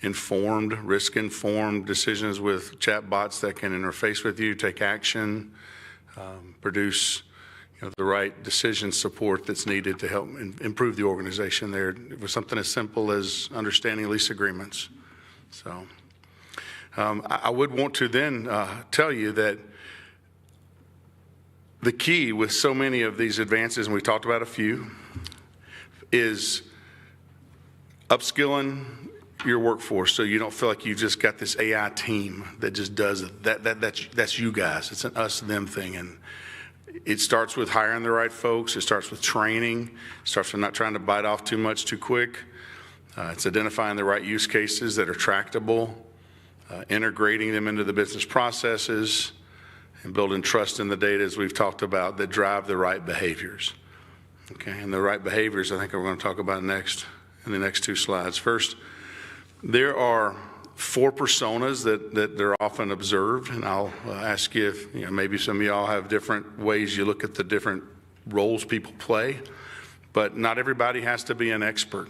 informed, risk-informed decisions with chatbots that can interface with you, take action, produce the right decision support that's needed to help improve the organization there with something as simple as understanding lease agreements. So I would want to then tell you that the key with so many of these advances, and we talked about a few, is upskilling your workforce so you don't feel like you've just got this AI team that just does it. That's you guys. It's an us-them thing. And it starts with hiring the right folks. It starts with training. It starts with not trying to bite off too much too quick. It's identifying the right use cases that are tractable, integrating them into the business processes, and building trust in the data, as we've talked about, that drive the right behaviors. Okay, and the right behaviors I think we're going to talk about next in the next two slides. First, there are 4 personas that are often observed, and I'll ask you if maybe some of y'all have different ways you look at the different roles people play, but not everybody has to be an expert.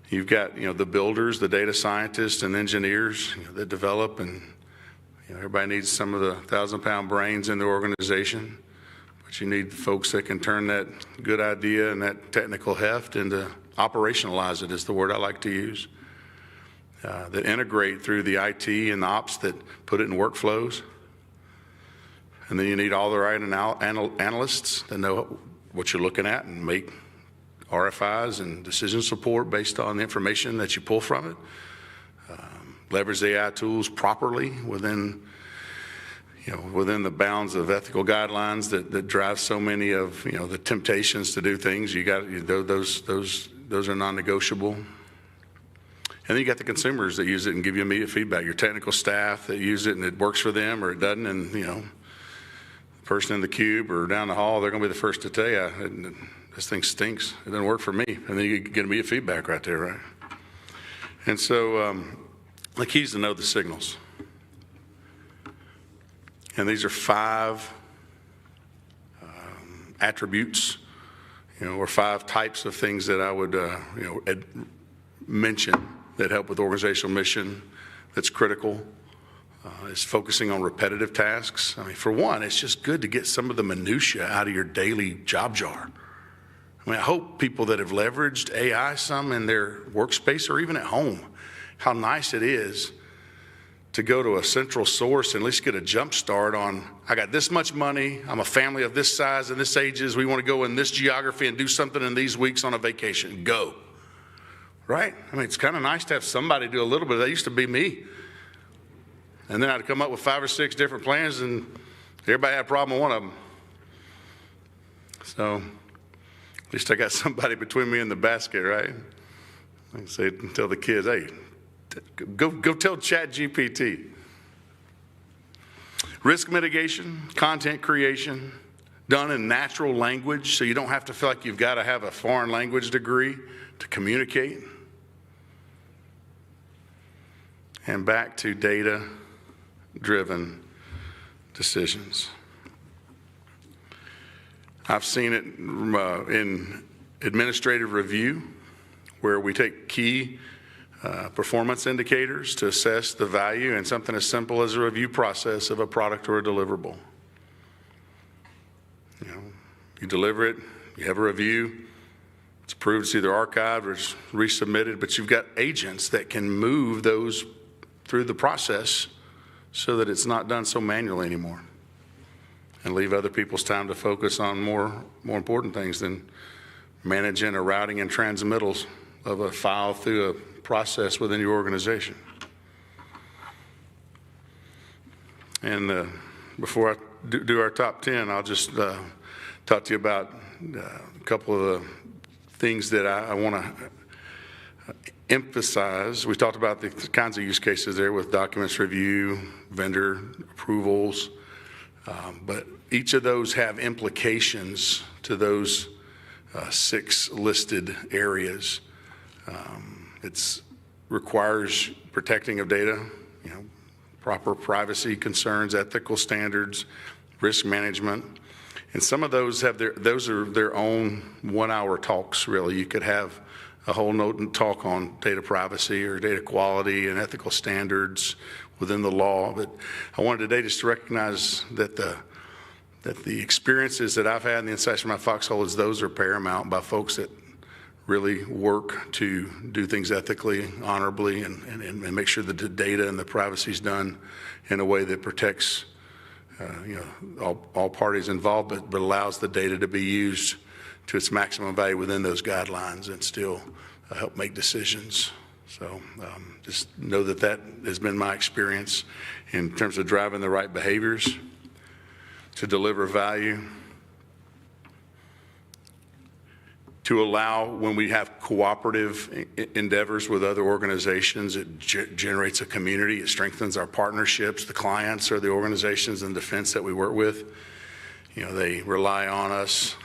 You've got the builders, the data scientists, and engineers that develop, and everybody needs some of the 1,000-pound brains in the organization, but you need folks that can turn that good idea and that technical heft into operationalize it, is the word I like to use. That integrate through the IT and the ops that put it in workflows. And then you need all the right analysts that know what you're looking at and make RFIs and decision support based on the information that you pull from it. Leverage AI tools properly within the bounds of ethical guidelines that drive so many of the temptations to do things. You got those are non-negotiable. And then you got the consumers that use it and give you immediate feedback. Your technical staff that use it and it works for them or it doesn't, and the person in the cube or down the hall, they're going to be the first to tell you, this thing stinks. It doesn't work for me. And then you get immediate feedback right there, right? And so the key is to know the signals. And these are 5 attributes, or 5 types of things that I would, mention that help with organizational mission that's critical. Is focusing on repetitive tasks. I mean, for one, it's just good to get some of the minutia out of your daily job jar. I mean, I hope people that have leveraged AI some in their workspace or even at home, how nice it is to go to a central source and at least get a jump start on, I got this much money, I'm a family of this size and this ages, we want to go in this geography and do something in these weeks on a vacation. Go. Right? I mean, it's kind of nice to have somebody do a little bit. That used to be me. And then I'd come up with 5 or 6 different plans, and everybody had a problem with one of them. So at least I got somebody between me and the basket, right? I can say, tell the kids, hey, go tell ChatGPT. Risk mitigation, content creation, done in natural language, so you don't have to feel like you've got to have a foreign language degree to communicate. And back to data-driven decisions. I've seen it in administrative review, where we take key performance indicators to assess the value in something as simple as a review process of a product or a deliverable. You deliver it, you have a review, it's approved, it's either archived or it's resubmitted, but you've got agents that can move those through the process so that it's not done so manually anymore and leave other people's time to focus on more important things than managing or routing and transmittals of a file through a process within your organization. And before I do our top 10, I'll just talk to you about a couple of the things that I want to emphasize. We talked about the kinds of use cases there with documents review, vendor approvals, but each of those have implications to those 6 listed areas. It requires protecting of data, proper privacy concerns, ethical standards, risk management, And some of those those are their own 1-hour talks, really. You could have a whole note and talk on data privacy or data quality and ethical standards within the law. But I wanted today just to recognize that the experiences that I've had and the insights from my foxhole is those are paramount by folks that really work to do things ethically, honorably, and make sure that the data and the privacy is done in a way that protects all parties involved, but allows the data to be used to its maximum value within those guidelines and still help make decisions. So just know that has been my experience in terms of driving the right behaviors to deliver value, to allow, when we have cooperative endeavors with other organizations, it generates a community, it strengthens our partnerships. The clients or the organizations in defense that we work with, they rely on us,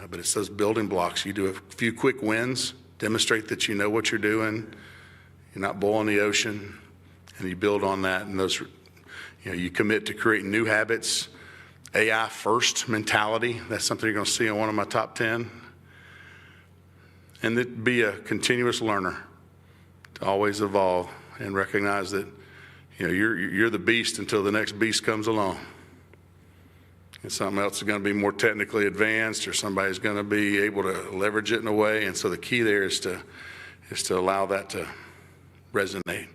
but it's those building blocks. You do a few quick wins, demonstrate that you know what you're doing, you're not boiling the ocean, and you build on that, and those, you commit to creating new habits, AI first mentality. That's something you're going to see in one of my top 10. And that be a continuous learner, to always evolve and recognize that you're the beast until the next beast comes along. And something else is going to be more technically advanced, or somebody's going to be able to leverage it in a way. And so the key there is to allow that to resonate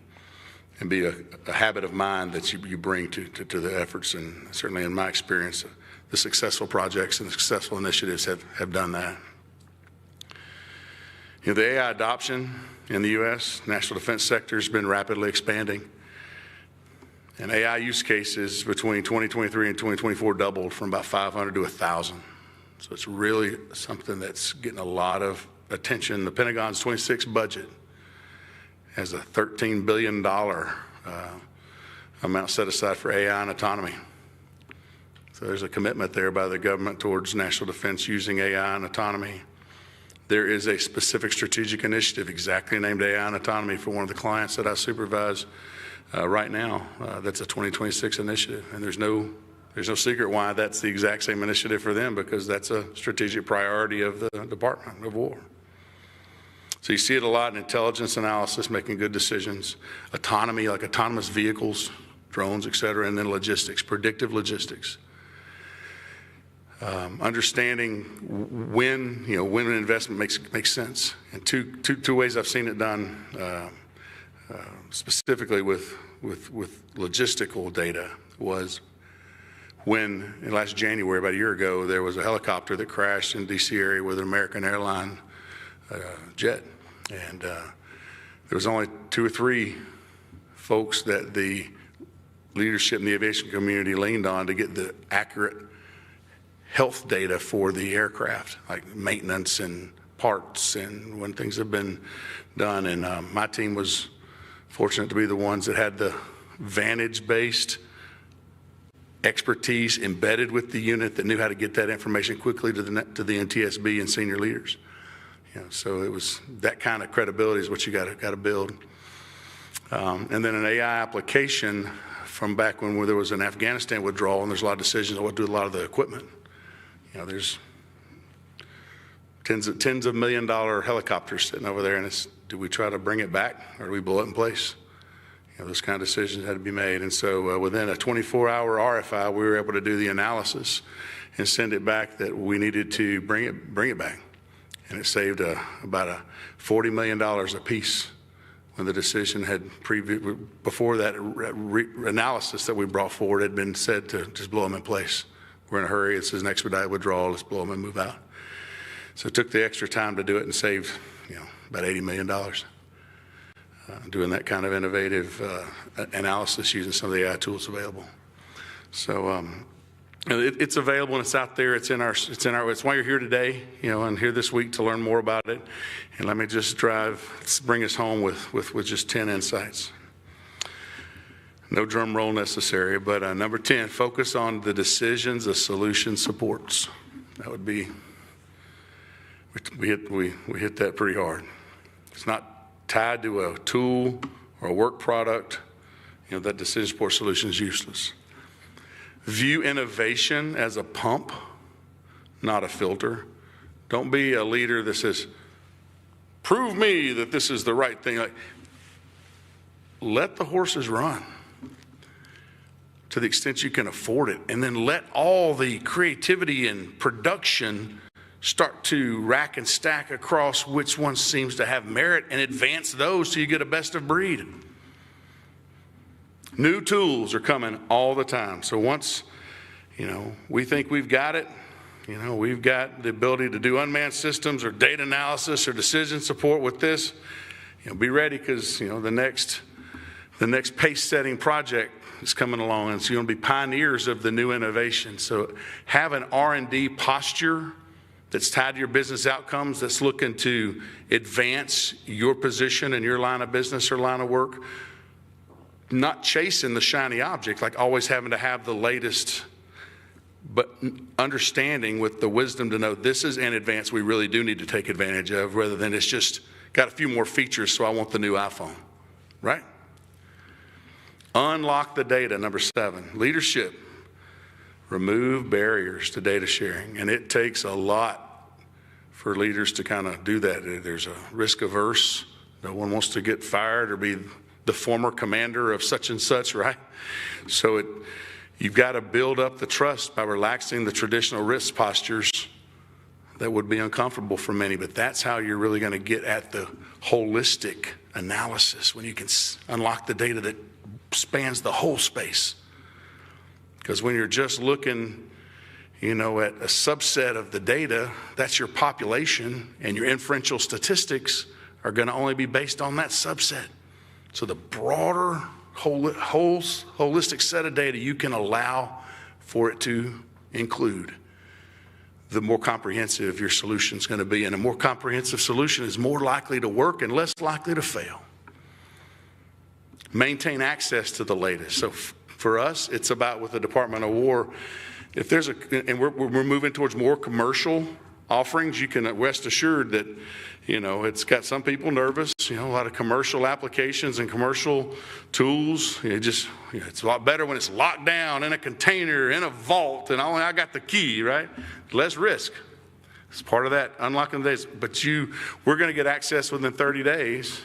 and be a habit of mind that you bring to the efforts. And certainly in my experience, the successful projects and the successful initiatives have done that. The AI adoption in the U.S. national defense sector has been rapidly expanding. And AI use cases between 2023 and 2024 doubled from about 500 to 1,000. So it's really something that's getting a lot of attention. The Pentagon's 26 budget has a $13 billion amount set aside for AI and autonomy. So there's a commitment there by the government towards national defense using AI and autonomy. There is a specific strategic initiative exactly named AI and autonomy for one of the clients that I supervise right now. That's a 2026 initiative, and there's no secret why that's the exact same initiative for them, because that's a strategic priority of the Department of War. So you see it a lot in intelligence analysis, making good decisions, autonomy, like autonomous vehicles, drones, et cetera, and then logistics, predictive logistics. Understanding when an investment makes sense. And two ways I've seen it done, specifically with logistical data, was when in last January, about a year ago, there was a helicopter that crashed in D.C. area with an American airline jet, and there was only 2 or 3 folks that the leadership in the aviation community leaned on to get the accurate health data for the aircraft, like maintenance and parts and when things have been done. And my team was fortunate to be the ones that had the vantage-based expertise embedded with the unit that knew how to get that information quickly to the NTSB and senior leaders. So it was that kind of credibility is what you got to build. And then an AI application from back when there was an Afghanistan withdrawal, and there's a lot of decisions on what to do with a lot of the equipment. There's tens of $1 million helicopters sitting over there, and do we try to bring it back or do we blow it in place? Those kind of decisions had to be made. And so within a 24-hour RFI, we were able to do the analysis and send it back that we needed to bring it back. And it saved about $40 million a piece when the decision had before that analysis that we brought forward had been said to just blow them in place. We're in a hurry. This is an expedited withdrawal. Let's blow them and move out. So it took the extra time to do it and saved, about $80 million doing that kind of innovative analysis using some of the AI tools available. So it's available and it's out there. It's why you're here today, and here this week to learn more about it. And let me just bring us home with just 10 insights. No drum roll necessary, but number 10, focus on the decisions a solution supports. That would be, we hit that pretty hard. It's not tied to a tool or a work product. That decision support solution is useless. View innovation as a pump not a filter. Don't be a leader that says, prove me that this is the right thing. Like, let the horses run to the extent you can afford it, and then let all the creativity and production start to rack and stack across which one seems to have merit and advance those so you get a best of breed. New tools are coming all the time. So once, we think we've got it, we've got the ability to do unmanned systems or data analysis or decision support with this, be ready, because, the next pace-setting project is coming along, and so you're going to be pioneers of the new innovation. So have an R&D posture that's tied to your business outcomes, that's looking to advance your position in your line of business or line of work, not chasing the shiny object, like always having to have the latest, but understanding with the wisdom to know this is in advance we really do need to take advantage of, rather than it's just got a few more features, so I want the new iPhone, right? Unlock the data, number 7. Leadership. Remove barriers to data sharing. And it takes a lot for leaders to kind of do that. There's a risk averse. No one wants to get fired or be the former commander of such and such, right? So you've got to build up the trust by relaxing the traditional risk postures that would be uncomfortable for many. But that's how you're really going to get at the holistic analysis, when you can unlock the data that spans the whole space. Because when you're just looking, at a subset of the data, that's your population, and your inferential statistics are going to only be based on that subset. So the broader, holistic set of data you can allow for it to include, the more comprehensive your solution is going to be. And a more comprehensive solution is more likely to work and less likely to fail. Maintain access to the latest. So for us, it's about, with the Department of War, if there's and we're moving towards more commercial offerings, you can rest assured that, it's got some people nervous, a lot of commercial applications and commercial tools. It's a lot better when it's locked down in a container, in a vault, and I got the key, right? Less risk. It's part of that, unlocking the days. But we're going to get access within 30 days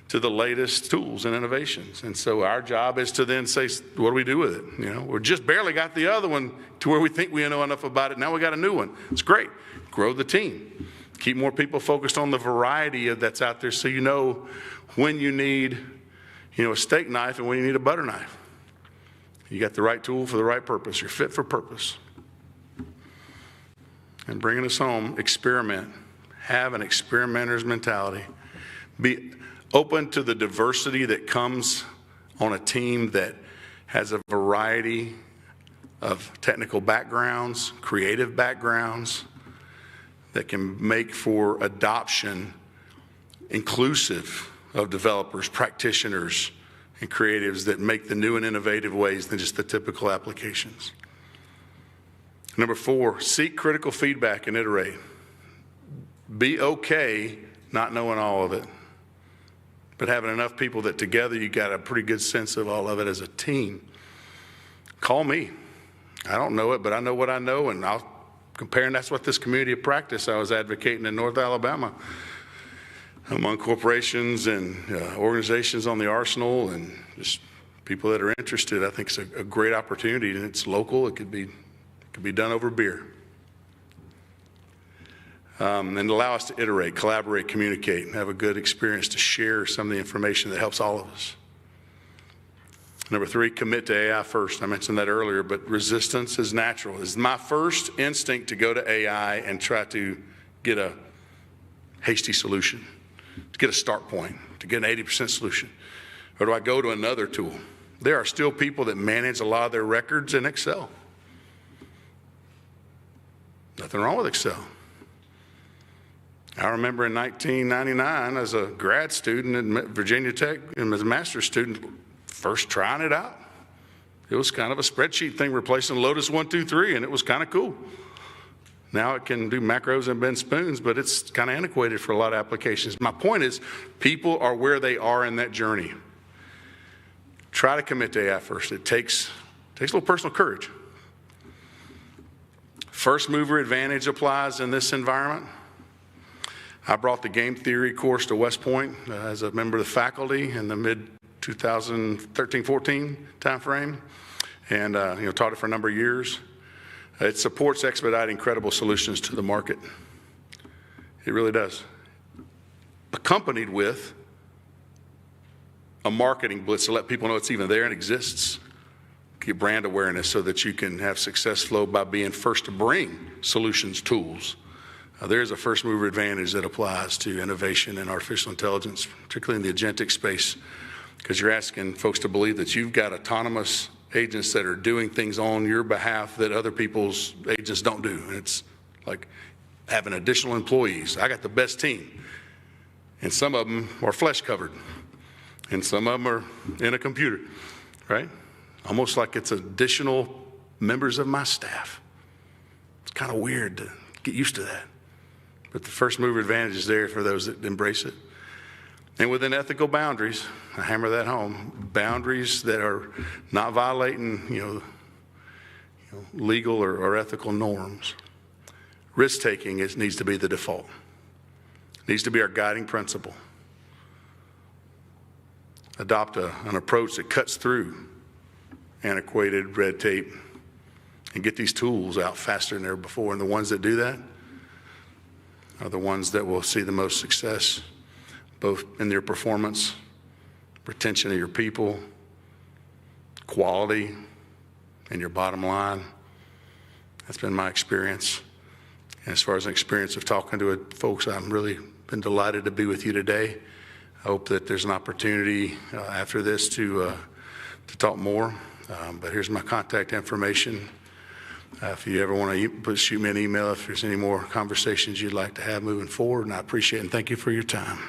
to the latest tools and innovations. And so our job is to then say, what do we do with it? We just barely got the other one to where we think we know enough about it. Now we got a new one. It's great. Grow the team. Keep more people focused on the variety that's out there, so when you need, a steak knife and when you need a butter knife. You got the right tool for the right purpose. You're fit for purpose. And bringing us home, experiment. Have an experimenter's mentality. Be open to the diversity that comes on a team that has a variety of technical backgrounds, creative backgrounds, that can make for adoption inclusive of developers, practitioners, and creatives that make the new and innovative ways than just the typical applications. Number 4, seek critical feedback and iterate. Be okay not knowing all of it, but having enough people that together you got a pretty good sense of all of it as a team. Call me. I don't know it, but I know what I know, and I'll compare, and that's what this community of practice I was advocating in North Alabama among corporations and organizations on the arsenal and just people that are interested. I think it's a great opportunity, and it's local. It could be done over beer. And allow us to iterate, collaborate, communicate, and have a good experience to share some of the information that helps all of us. Number 3, commit to AI first. I mentioned that earlier, but resistance is natural. It's my first instinct to go to AI and try to get a hasty solution, to get a start point, to get an 80% solution. Or do I go to another tool? There are still people that manage a lot of their records in Excel. Nothing wrong with Excel. I remember in 1999 as a grad student at Virginia Tech and as a master's student, first trying it out. It was kind of a spreadsheet thing replacing Lotus 1, 2, 3, and it was kind of cool. Now it can do macros and bend spoons, but it's kind of antiquated for a lot of applications. My point is, people are where they are in that journey. Try to commit to AI first. It takes a little personal courage. First mover advantage applies in this environment. I brought the game theory course to West Point as a member of the faculty in the mid-2013-14 timeframe, and taught it for a number of years. It supports expediting credible solutions to the market. It really does. Accompanied with a marketing blitz to let people know it's even there and exists. Get brand awareness so that you can have success flow by being first to bring solutions, tools. There's a first mover advantage that applies to innovation and artificial intelligence, particularly in the agentic space, because you're asking folks to believe that you've got autonomous agents that are doing things on your behalf that other people's agents don't do. And it's like having additional employees. I got the best team, and some of them are flesh covered, and some of them are in a computer, right? Almost like it's additional members of my staff. It's kind of weird to get used to that. But the first mover advantage is there for those that embrace it. And within ethical boundaries, I hammer that home, boundaries that are not violating, legal or ethical norms. Risk-taking needs to be the default. It needs to be our guiding principle. Adopt an approach that cuts through antiquated red tape and get these tools out faster than ever before. And the ones that do that are the ones that will see the most success, both in their performance, retention of your people, quality, and your bottom line. That's been my experience. And as far as an experience of talking to folks, I'm really been delighted to be with you today. I hope that there's an opportunity after this to talk more. But here's my contact information. If you ever want to shoot me an email if there's any more conversations you'd like to have moving forward, and I appreciate it and thank you for your time.